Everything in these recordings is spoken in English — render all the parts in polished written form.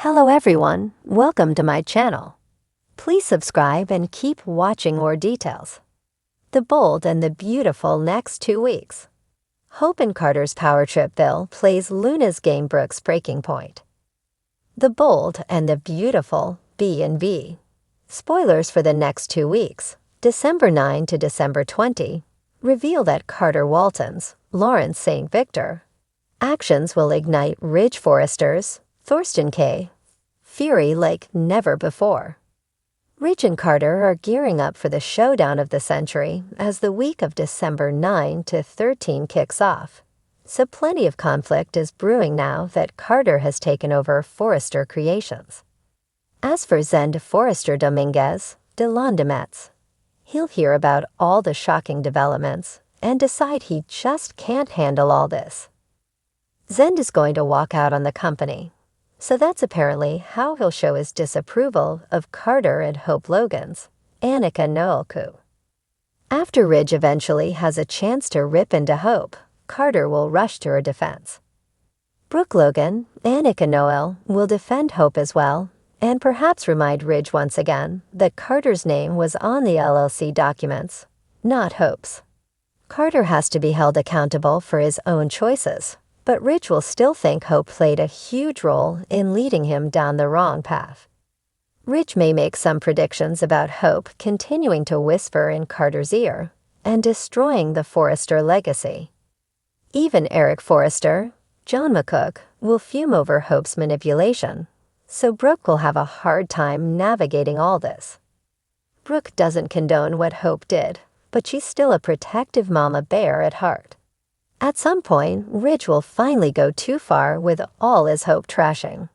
Hello everyone, welcome to my channel. Please subscribe and keep watching more details. The bold and the beautiful next 2 weeks. Hope and Carter's power trip bill plays Luna's game Brooke's breaking point. The bold and the beautiful B&B. Spoilers for the next 2 weeks, December 9 to December 20, reveal that Carter Walton's, Lawrence St. Victor, actions will ignite Ridge Foresters, Thorsten K. fury like never before. Ridge and Carter are gearing up for the showdown of the century as the week of December 9 to 13 kicks off. So plenty of conflict is brewing now that Carter has taken over Forrester Creations. As for Zend Forrester Dominguez, de Londemetz, he'll hear about all the shocking developments and decide he just can't handle all this. Zend is going to walk out on the company. So that's apparently how he'll show his disapproval of Carter and Hope Logan's, Annika Noelku. After Ridge eventually has a chance to rip into Hope, Carter will rush to her defense. Brooke Logan, Annika Noel, will defend Hope as well, and perhaps remind Ridge once again that Carter's name was on the LLC documents, not Hope's. Carter has to be held accountable for his own choices, but Ridge will still think Hope played a huge role in leading him down the wrong path. Ridge may make some predictions about Hope continuing to whisper in Carter's ear and destroying the Forrester legacy. Even Eric Forrester, John McCook, will fume over Hope's manipulation, so Brooke will have a hard time navigating all this. Brooke doesn't condone what Hope did, but she's still a protective mama bear at heart. At some point, Ridge will finally go too far with all his Hope trashing.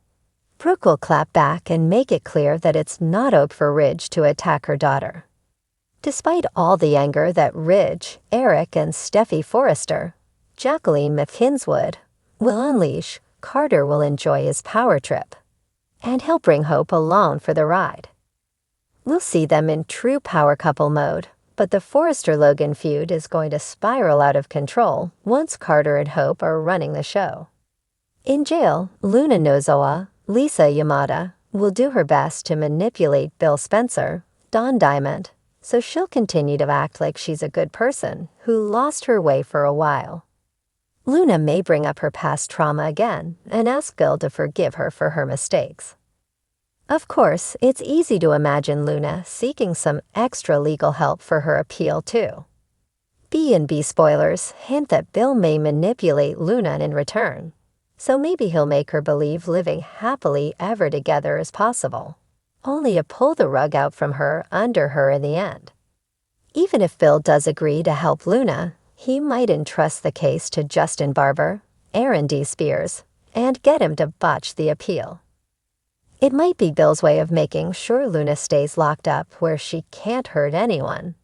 Brooke will clap back and make it clear that it's not okay for Ridge to attack her daughter. Despite all the anger that Ridge, Eric, and Steffi Forrester, Jacqueline McKinswood, will unleash, Carter will enjoy his power trip. And he'll bring Hope along for the ride. We'll see them in true power couple mode. But the Forrester-Logan feud is going to spiral out of control once Carter and Hope are running the show. In jail, Luna Nozowa, Lisa Yamada, will do her best to manipulate Bill Spencer, Dawn Diamond, so she'll continue to act like she's a good person who lost her way for a while. Luna may bring up her past trauma again and ask Bill to forgive her for her mistakes. Of course, it's easy to imagine Luna seeking some extra legal help for her appeal, too. B&B spoilers hint that Bill may manipulate Luna in return, so maybe he'll make her believe living happily ever together is possible, only to pull the rug out from her under her in the end. Even if Bill does agree to help Luna, he might entrust the case to Justin Barber, Aaron D. Spears, and get him to botch the appeal. It might be Bill's way of making sure Luna stays locked up where she can't hurt anyone.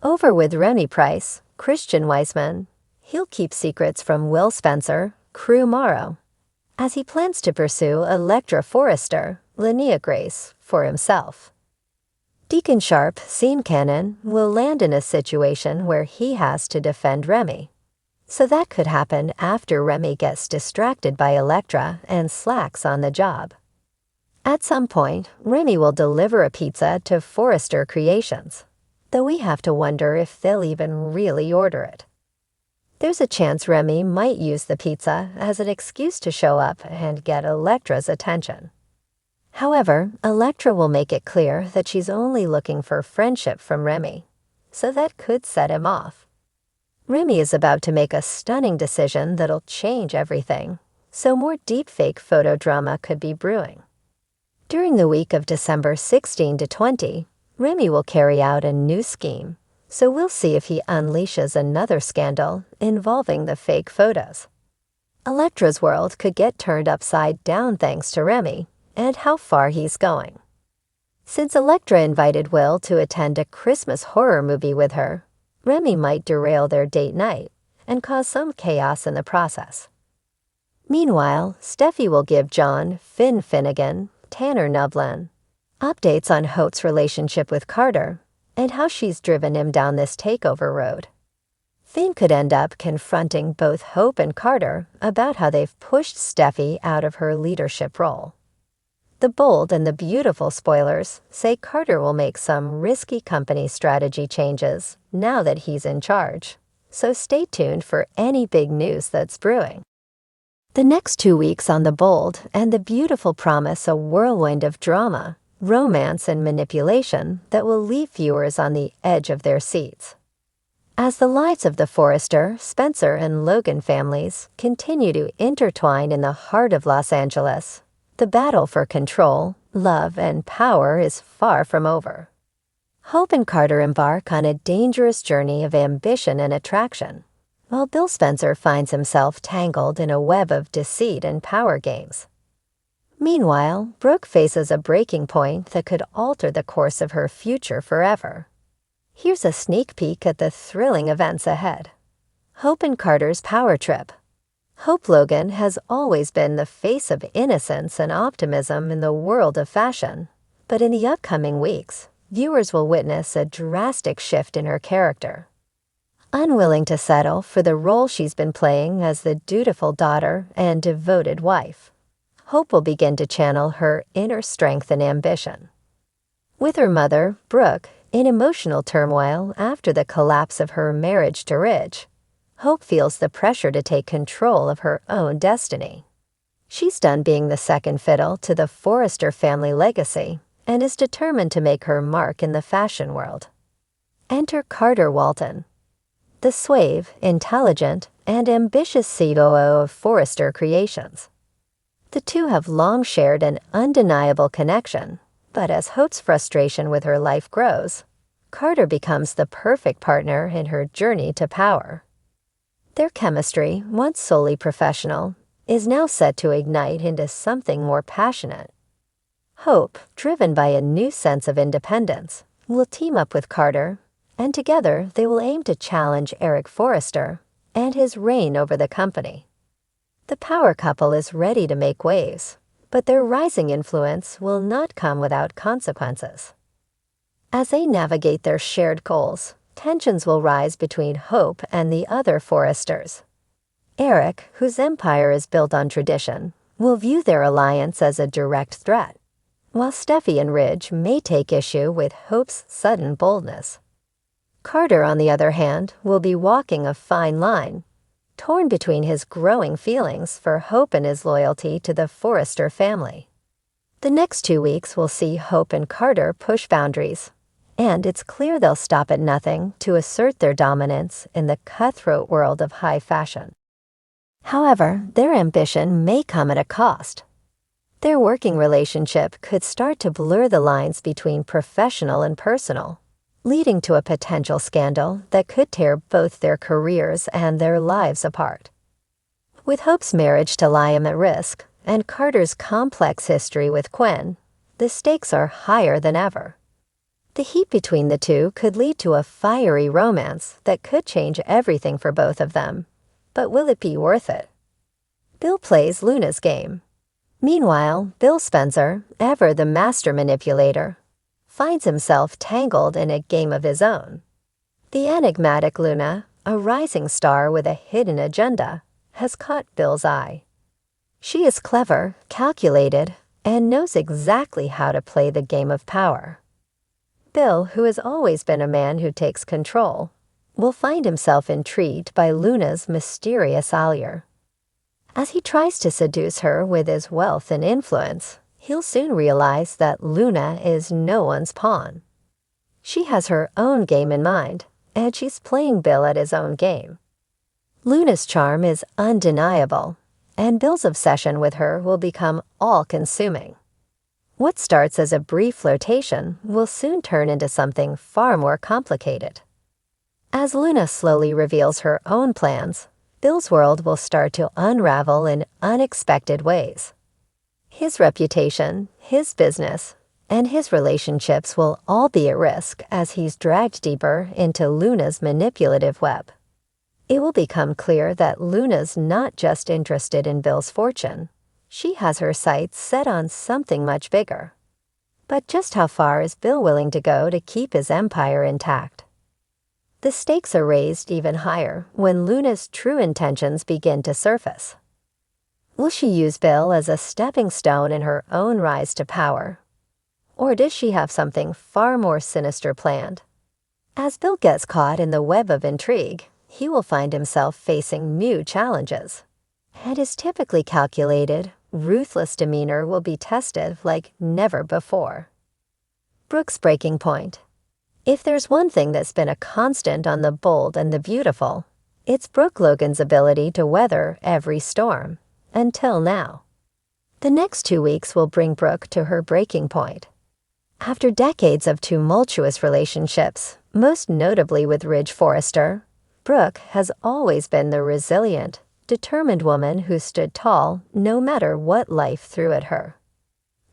Over with Remy Price, Christian Weisman, he'll keep secrets from Will Spencer, Crew Morrow, as he plans to pursue Electra Forrester, Linnea Grace, for himself. Deacon Sharp, Scene Cannon, will land in a situation where he has to defend Remy. So that could happen after Remy gets distracted by Electra and slacks on the job. At some point, Remy will deliver a pizza to Forrester Creations, though we have to wonder if they'll even really order it. There's a chance Remy might use the pizza as an excuse to show up and get Electra's attention. However, Electra will make it clear that she's only looking for friendship from Remy, so that could set him off. Remy is about to make a stunning decision that'll change everything, so more deepfake photo drama could be brewing. During the week of December 16 to 20, Remy will carry out a new scheme, so we'll see if he unleashes another scandal involving the fake photos. Electra's world could get turned upside down thanks to Remy and how far he's going. Since Electra invited Will to attend a Christmas horror movie with her, Remy might derail their date night and cause some chaos in the process. Meanwhile, Steffi will give John Finn Finnegan, Tanner Nublin, updates on Hope's relationship with Carter and how she's driven him down this takeover road. Finn could end up confronting both Hope and Carter about how they've pushed Steffi out of her leadership role. The bold and the beautiful spoilers say Carter will make some risky company strategy changes now that he's in charge, so stay tuned for any big news that's brewing. The next 2 weeks on The Bold and the Beautiful promise a whirlwind of drama, romance, and manipulation that will leave viewers on the edge of their seats. As the lives of the Forrester, Spencer, and Logan families continue to intertwine in the heart of Los Angeles, the battle for control, love, and power is far from over. Hope and Carter embark on a dangerous journey of ambition and attraction, while Bill Spencer finds himself tangled in a web of deceit and power games. Meanwhile, Brooke faces a breaking point that could alter the course of her future forever. Here's a sneak peek at the thrilling events ahead. Hope and Carter's power trip. Hope Logan has always been the face of innocence and optimism in the world of fashion, but in the upcoming weeks, viewers will witness a drastic shift in her character. Unwilling to settle for the role she's been playing as the dutiful daughter and devoted wife, Hope will begin to channel her inner strength and ambition. With her mother, Brooke, in emotional turmoil after the collapse of her marriage to Ridge, Hope feels the pressure to take control of her own destiny. She's done being the second fiddle to the Forrester family legacy and is determined to make her mark in the fashion world. Enter Carter Walton, the suave, intelligent, and ambitious COO of Forrester Creations. The two have long shared an undeniable connection, but as Hope's frustration with her life grows, Carter becomes the perfect partner in her journey to power. Their chemistry, once solely professional, is now set to ignite into something more passionate. Hope, driven by a new sense of independence, will team up with Carter, and together they will aim to challenge Eric Forrester and his reign over the company. The power couple is ready to make waves, but their rising influence will not come without consequences. As they navigate their shared goals, tensions will rise between Hope and the other Forresters. Eric, whose empire is built on tradition, will view their alliance as a direct threat, while Steffi and Ridge may take issue with Hope's sudden boldness. Carter, on the other hand, will be walking a fine line, torn between his growing feelings for Hope and his loyalty to the Forrester family. The next 2 weeks will see Hope and Carter push boundaries, and it's clear they'll stop at nothing to assert their dominance in the cutthroat world of high fashion. However, their ambition may come at a cost. Their working relationship could start to blur the lines between professional and personal, leading to a potential scandal that could tear both their careers and their lives apart. With Hope's marriage to Liam at risk, and Carter's complex history with Quinn, the stakes are higher than ever. The heat between the two could lead to a fiery romance that could change everything for both of them. But will it be worth it? Bill plays Luna's game. Meanwhile, Bill Spencer, ever the master manipulator, finds himself tangled in a game of his own. The enigmatic Luna, a rising star with a hidden agenda, has caught Bill's eye. She is clever, calculated, and knows exactly how to play the game of power. Bill, who has always been a man who takes control, will find himself intrigued by Luna's mysterious allure. As he tries to seduce her with his wealth and influence, he'll soon realize that Luna is no one's pawn. She has her own game in mind, and she's playing Bill at his own game. Luna's charm is undeniable, and Bill's obsession with her will become all-consuming. What starts as a brief flirtation will soon turn into something far more complicated. As Luna slowly reveals her own plans, Bill's world will start to unravel in unexpected ways. His reputation, his business, and his relationships will all be at risk as he's dragged deeper into Luna's manipulative web. It will become clear that Luna's not just interested in Bill's fortune. She has her sights set on something much bigger. But just how far is Bill willing to go to keep his empire intact? The stakes are raised even higher when Luna's true intentions begin to surface. Will she use Bill as a stepping stone in her own rise to power? Or does she have something far more sinister planned? As Bill gets caught in the web of intrigue, he will find himself facing new challenges. And his typically calculated, ruthless demeanor will be tested like never before. Brooke's breaking point. If there's one thing that's been a constant on The Bold and the Beautiful, it's Brooke Logan's ability to weather every storm, until now. The next 2 weeks will bring Brooke to her breaking point. After decades of tumultuous relationships, most notably with Ridge Forrester, Brooke has always been the resilient, determined woman who stood tall no matter what life threw at her.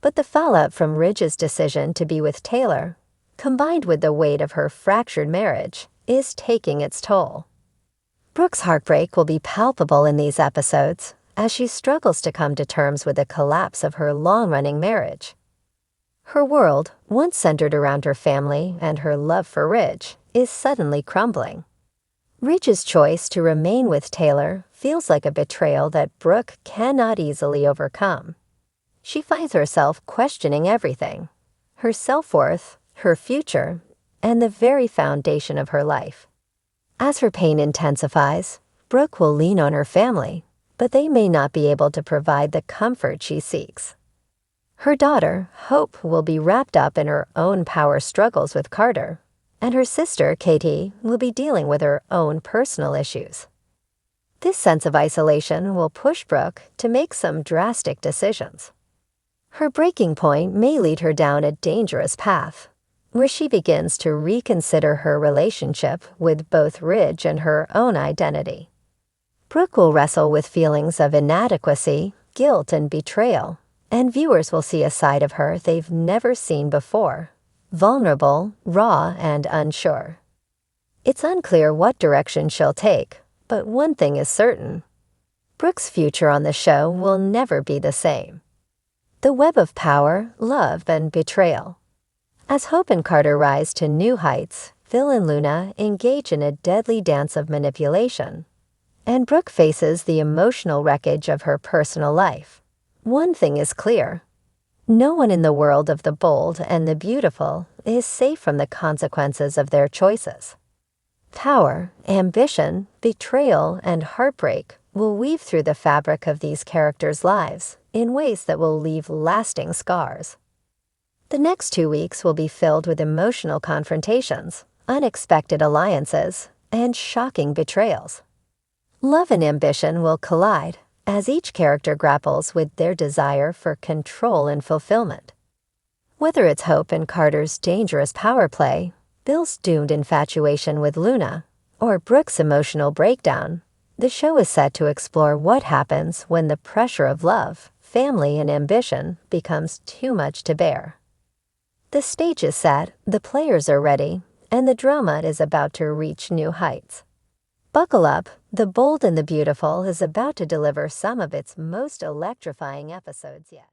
But the fallout from Ridge's decision to be with Taylor, combined with the weight of her fractured marriage, is taking its toll. Brooke's heartbreak will be palpable in these episodes as she struggles to come to terms with the collapse of her long-running marriage. Her world, once centered around her family and her love for Ridge, is suddenly crumbling. Ridge's choice to remain with Taylor feels like a betrayal that Brooke cannot easily overcome. She finds herself questioning everything: her self-worth, her future, and the very foundation of her life. As her pain intensifies, Brooke will lean on her family, but they may not be able to provide the comfort she seeks. Her daughter, Hope, will be wrapped up in her own power struggles with Carter, and her sister, Katie, will be dealing with her own personal issues. This sense of isolation will push Brooke to make some drastic decisions. Her breaking point may lead her down a dangerous path, where she begins to reconsider her relationship with both Ridge and her own identity. Brooke will wrestle with feelings of inadequacy, guilt, and betrayal, and viewers will see a side of her they've never seen before: vulnerable, raw, and unsure. It's unclear what direction she'll take, but one thing is certain: Brooke's future on the show will never be the same. The web of power, love, and betrayal. As Hope and Carter rise to new heights, Phil and Luna engage in a deadly dance of manipulation, and Brooke faces the emotional wreckage of her personal life. One thing is clear: no one in the world of The Bold and the Beautiful is safe from the consequences of their choices. Power, ambition, betrayal, and heartbreak will weave through the fabric of these characters' lives in ways that will leave lasting scars. The next 2 weeks will be filled with emotional confrontations, unexpected alliances, and shocking betrayals. Love and ambition will collide as each character grapples with their desire for control and fulfillment. Whether it's Hope and Carter's dangerous power play, Bill's doomed infatuation with Luna, or Brooke's emotional breakdown, the show is set to explore what happens when the pressure of love, family, and ambition becomes too much to bear. The stage is set, the players are ready, and the drama is about to reach new heights. Buckle up, The Bold and the Beautiful is about to deliver some of its most electrifying episodes yet.